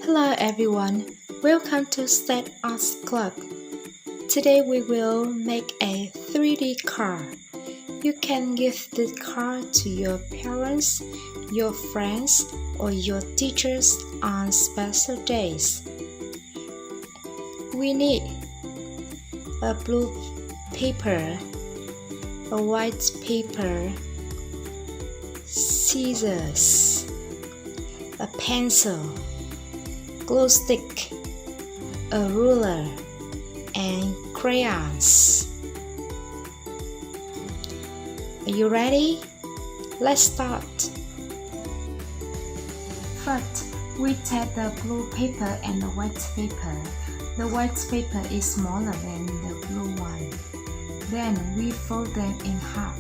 Hello everyone, welcome to State Arts Club. Today we will make a 3D car. You can give this car to your parents, your friends, or your teachers on special days. We need a blue paper, a white paper, scissors, a pencil, glue stick, a ruler, and crayons. Are you ready? Let's start. First, we take the blue paper and the white paper. The white paper is smaller than the blue one. Then we fold them in half.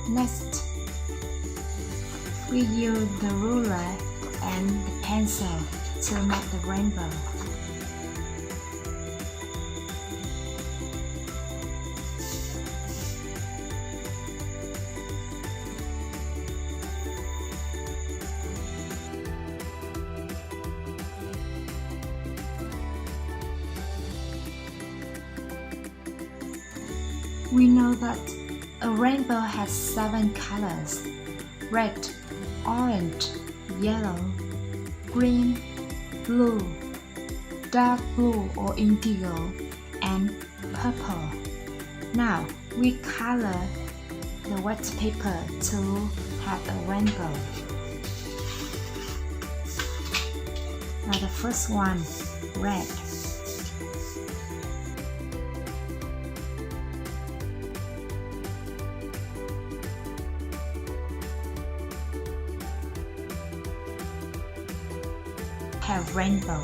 Next, we use the ruler and the pencil to make the rainbow. We know that a rainbow has 7 colors: red, orange, yellow, green, blue, dark blue or indigo, and purple. Now we color the white paper to have a rainbow. Now the first one, red. Have rainbow.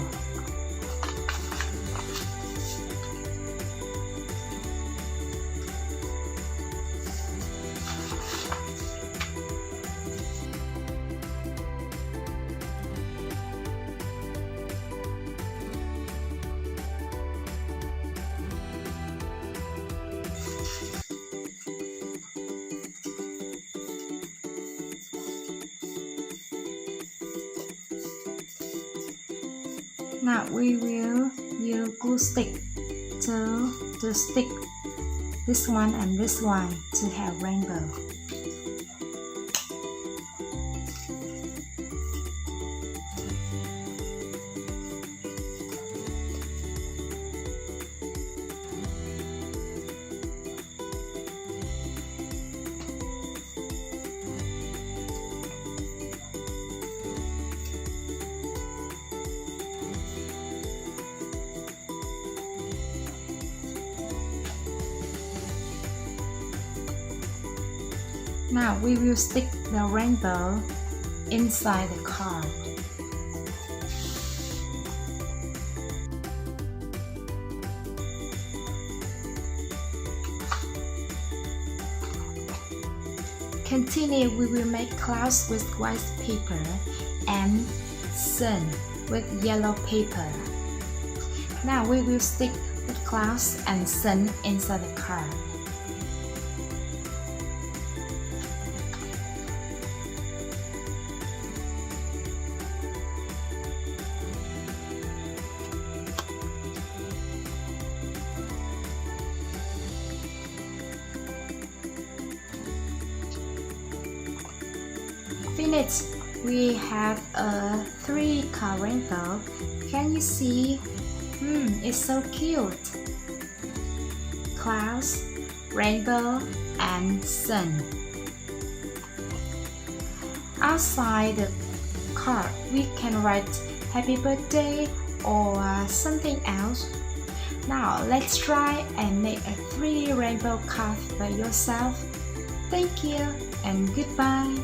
Now we will use glue stick to stick this one and this one to have rainbow. Now we will stick the rainbow inside the card. Continue, we will make clouds with white paper and sun with yellow paper. Now we will stick the clouds and sun inside the card. Finished. We have a 3-color rainbow. Can you see? It's so cute. Clouds, rainbow, and sun. Outside the card, we can write happy birthday or something else. Now let's try and make a 3D rainbow card by yourself. Thank you and goodbye.